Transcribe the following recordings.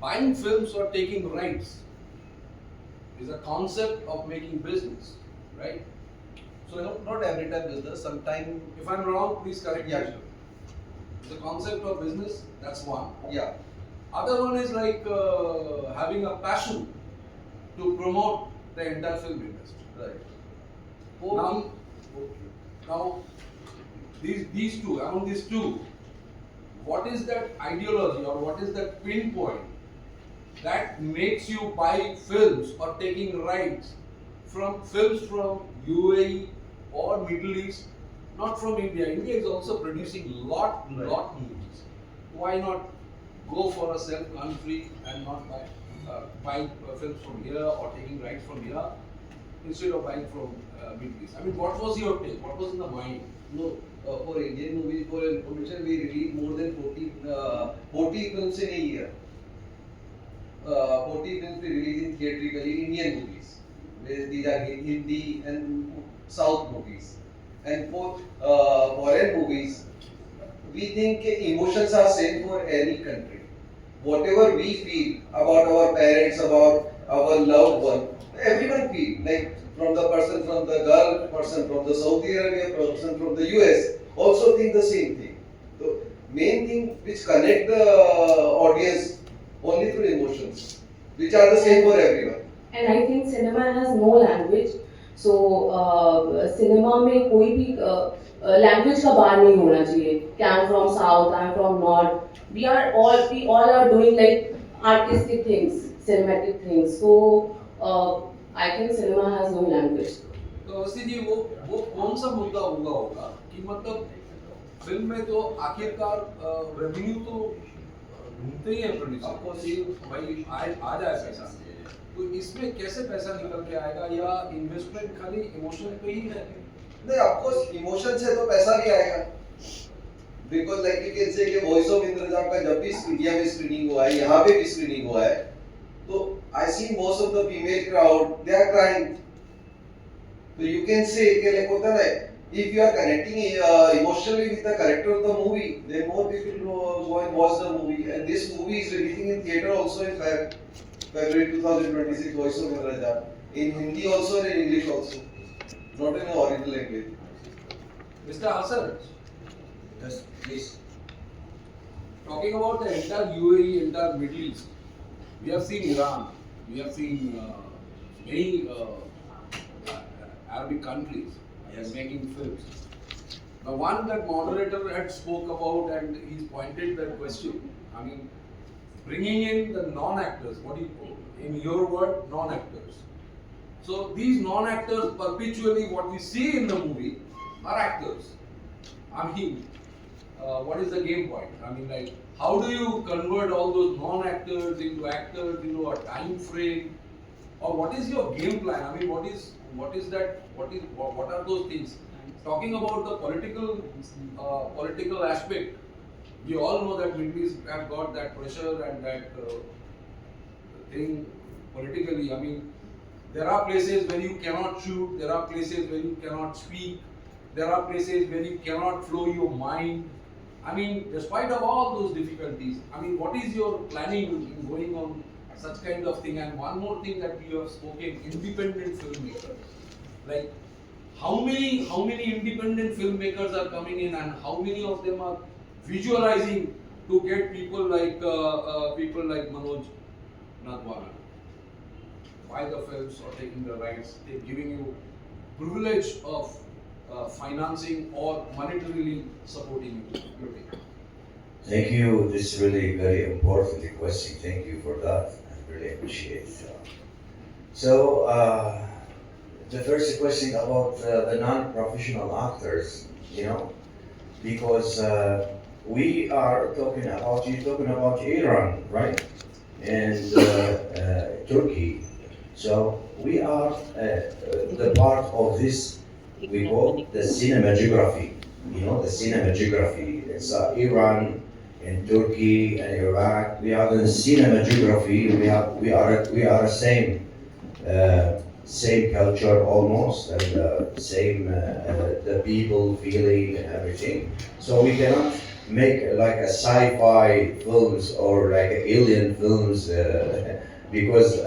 buying films or taking rights is a concept of making business, right? So not every time business. Sometime If I'm wrong, please correct me. yeah, sure. The concept of business, that's one. Yeah. Other one is like having a passion to promote the entire film industry. Right. Now, now these two, among these two, what is that ideology or what is that pinpoint that makes you buy films or taking rights from films from UAE or Middle East, not from India? India is also producing lot movies. Why not go for a self-country and not buy films from here or taking rights from here instead of buying from Middle East? I mean, what was your take? What was in the mind? No, for Indian movies, for information, we release more than 40 films in a year. 40 films we release in theatrically Indian movies. These are Hindi and South movies. And for foreign movies, we think emotions are same for any country. Whatever we feel about our parents, about our loved one, everyone feel like from the person from the Gulf, person from the Saudi Arabia, person from the US also think the same thing. So main thing which connect the audience only through emotions, which are the same for everyone. And I think cinema has no language. So cinema में कोई भी language का बार नहीं होना चाहिए. कि I'm from south, I'm from north. We all are doing like artistic things, cinematic things. So I think cinema has no language. तो अवस्थी जी वो कौन सा मुद्दा होगा कि मतलब फिल्म में तो आखिरकार रेवेन्यू तो ढूंढते ही हैं प्रोड्यूसर भाई आ जाए पैसा, तो इसमें कैसे पैसा निकल के आएगा या इन्वेस्टमेंट खाली इमोशन पे ही है? नहीं, ऑफ कोर्स इमोशन से तो पैसा भी आएगा. Because like you can say कि वॉइस ऑफ इंद्रजाम का जब भी इंडिया में स्क्रीनिंग हुआ है, यहाँ पे भी स्क्रीनिंग हुआ है, तो I see most of the female crowd they are crying. तो यू कैन से कि लाइक होता है, if you are connecting emotionally with the character of the movie, then more people go and watch the movie. And this movie is releasing in theater also in February 2026, Voice of Indrajam. In Hindi also and in English also, not in the original language. Mr. Hassan, Yes, please. talking about the entire UAE, entire Middle East, we have seen Iran, we have seen many Arabic countries making films. The one that moderator had spoke about and he's pointed that question, I mean, bringing in the non-actors, what do you call, in your word, non-actors. So these non-actors perpetually, what we see in the movie are actors. I mean, what is the game point? I mean, like, how do you convert all those non-actors into actors, into a time frame? Or what is your game plan? I mean, what are those things? Talking about the political aspect, we all know that Middle East have got that pressure and that thing politically. I mean, there are places where you cannot shoot, there are places where you cannot speak, there are places where you cannot flow your mind. I mean, despite of all those difficulties, I mean, what is your planning in going on such kind of thing? And one more thing that you have spoken, independent filmmakers. Like, how many independent filmmakers are coming in, and how many of them are visualizing to get people like Manoj Nadwana buy the films or taking the rights, they're giving you privilege of financing or monetarily supporting you. Thank you. This is really very important question. Thank you for that. I really appreciate it. So, the first question about the non-professional actors, because we are talking about, you're talking about Iran, right? And Turkey. So we are the part of this, we call the cinematography. The cinematography. It's Iran and Turkey and Iraq. We are the cinematography. We are same culture almost, and same the people feeling and everything. So we cannot make like a sci-fi films or like alien films because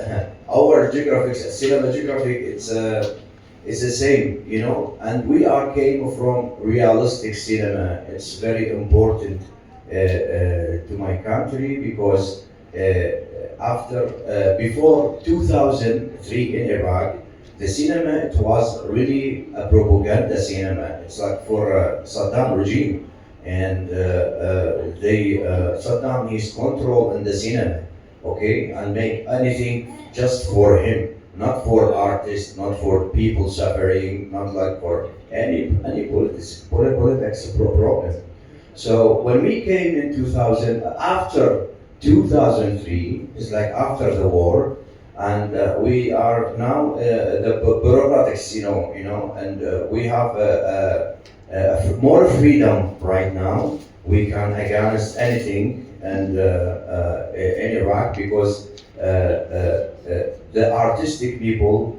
our geographic, cinema geographic, it's the same, you know, and we are came from realistic cinema. It's very important to my country because before 2003 in Iraq, the cinema, it was really a propaganda cinema. It's like for Saddam regime, and Saddam he's control in the cinema, okay, and make anything just for him, not for artists, not for people suffering, not like for any politics problem. So when we came in 2000, after 2003, it's like after the war, and we are now the bureaucratics, you know, and we have more freedom right now. We can against anything and in Iraq because the artistic people,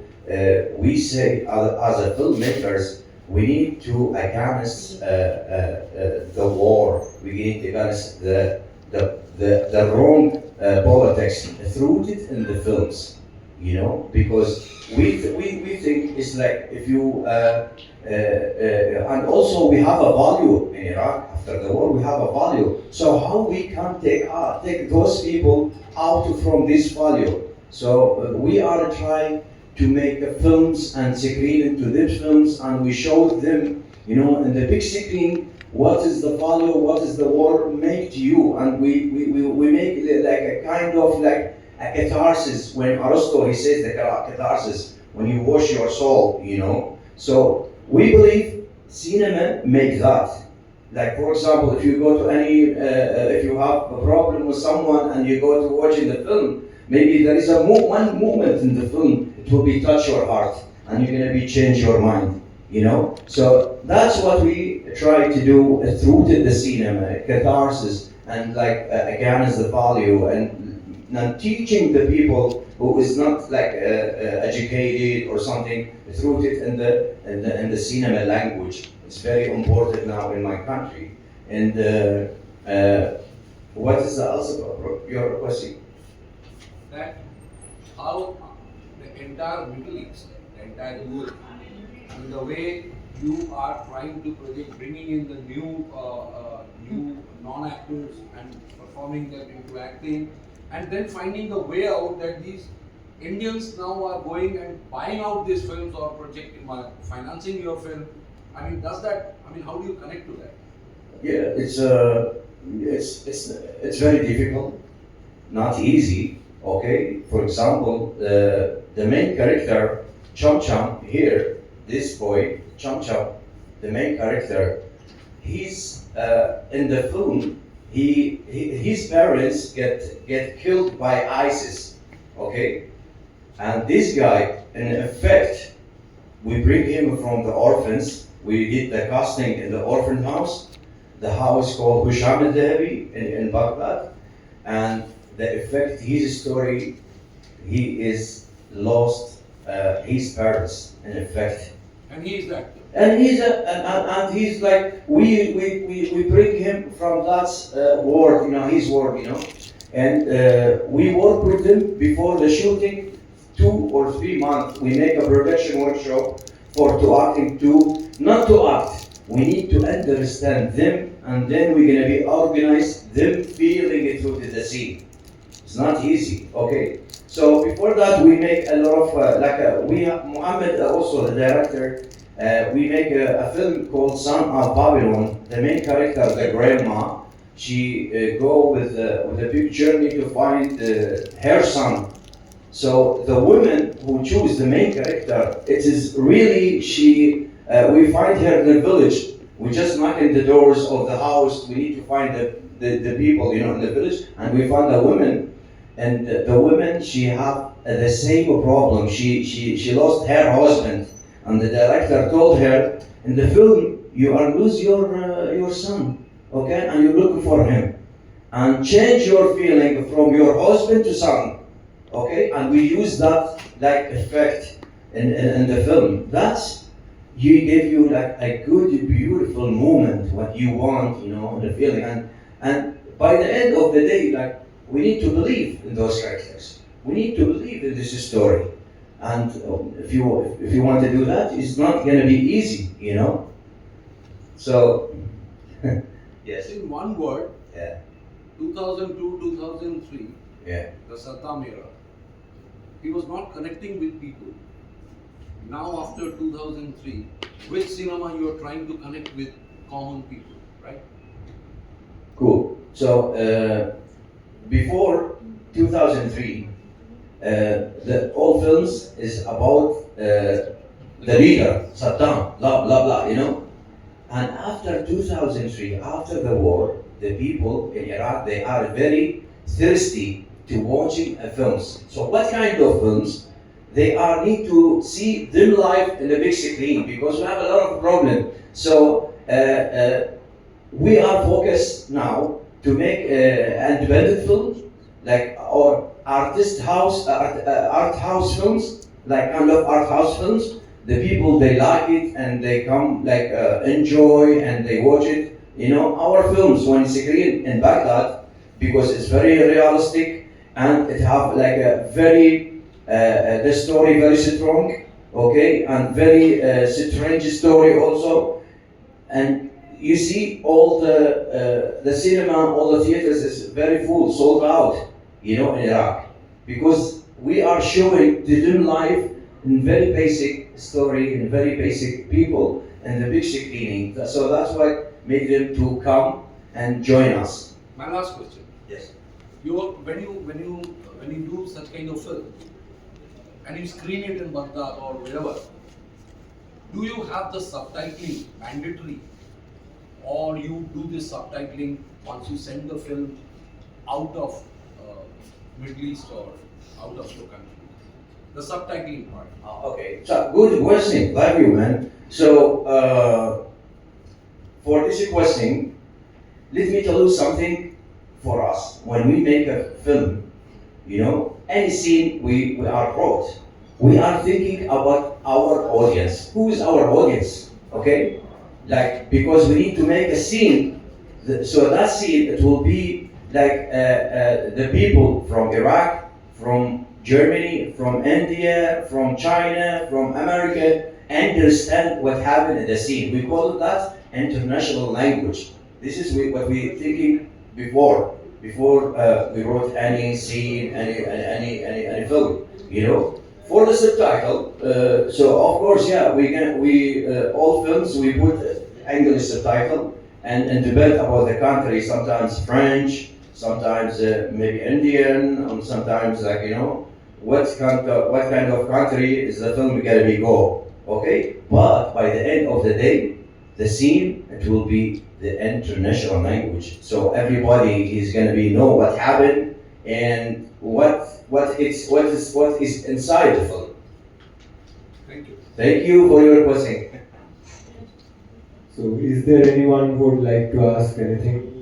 we say as a filmmakers, we need to against the war. We need to against the wrong politics rooted in the films, you know, because we think it's like if you and also we have a value in Iraq after the war. We have a value. So how we can take those people out from this value? So we are trying to make films and screen into these films, and we show them, you know, in the big screen, what is the value, what is the war make to you, and we make like a kind of like a catharsis. When Aristotle, he says the catharsis, when you wash your soul, you know. So we believe cinema make that. Like for example, if you go to any, if you have a problem with someone and you go to watching the film, maybe there is one moment in the film, it will be touch your heart, and you're gonna be change your mind, you know. So that's what we try to do through the cinema, catharsis, and like again is the value, and teaching the people who is not like educated or something, through it in the cinema language. It's very important now in my country. And what is the also your question? That how the entire Middle East, the entire world, and the way you are trying to project, bringing in the new non-actors and performing them into acting, and then finding the way out that these Indians now are going and buying out these films or projecting, financing your film. I mean, how do you connect to that? Yeah, it's very difficult, not easy. Okay, for example, the main character, Chum Chum here, this boy, Chum Chum, the main character, he's in the film. His parents get killed by ISIS. Okay, and this guy, in effect, we bring him from the orphans. We did the casting in the orphan house, the house called Husham al-Dahabi in Baghdad, and the effect, his story, he is lost his parents in effect. And he is that. And he's like we bring him from that world, you know, his world, you know, and we work with him before the shooting, 2 or 3 months. We make a production workshop for not to act. We need to understand them, and then we're gonna be organized them feeling it through the scene. It's not easy, okay? So before that, we make a lot of we have Muhammad also the director. We make a film called Son of Babylon. The main character, the grandma, she go with a big journey to find her son. So the woman who choose the main character, it is really she. We find her in the village. We just knock in the doors of the house. We need to find the people, you know, in the village, and we find a woman. And the woman, she have the same problem. She lost her husband, and the director told her in the film, you are lose your son, okay, and you're looking for him, and change your feeling from your husband to son, okay, and we use that like effect in the film. That's he gave you like a good, beautiful moment, what you want, the feeling, and by the end of the day, like we need to believe in those characters. We need to believe in this story, and if you want to do that, it's not gonna be easy. So, yes, In one word, yeah, 2002, 2003, yeah. the Saddam era, he was not connecting with people. Now after 2003, which cinema you are trying to connect with common people, right? Cool. So before 2003, the all films is about the leader Saddam, blah blah blah. And after 2003, after the war, the people in Iraq, they are very thirsty to watching films. So what kind of films? They are need to see them live in the big screen because we have a lot of problem. So we are focused now to make independent films, like or art house films, like kind of art house films. The people they like it and they come like enjoy and they watch it. Our films when it's screened in Baghdad because it's very realistic and it have like a very the story very strong, okay, and very strange story also. And you see all the cinema, all the theaters is very full, sold out, in Iraq, because we are showing the them life in very basic story, in very basic people, and the big screening. So that's what made them to come and join us. My last question. Yes. When you do such kind of film and you screen it in Baghdad or wherever, do you have the subtitling mandatory, or you do this subtitling once you send the film out of Middle East or out of your country? The subtitling part. Okay, so good question. Love you, man. So for this question, let me tell you something. For us, when we make a film, any scene we are brought, we are thinking about our audience. Who is our audience? Okay, like because we need to make a scene. So that scene it will be like the people from Iraq, from Germany, from India, from China, from America understand what happened in the scene. We call that international language. This is what we thinking before we wrote any scene, any film. For the subtitle. So of course, yeah, we all films we put English subtitle and debate about the country. Sometimes French, sometimes maybe Indian, and sometimes what kind of country is the film gonna be go? Okay, but by the end of the day, the scene it will be the international language. So everybody is gonna be know what happened and what is inside the film. Thank you. Thank you for your question. So, is there anyone who would like to ask anything?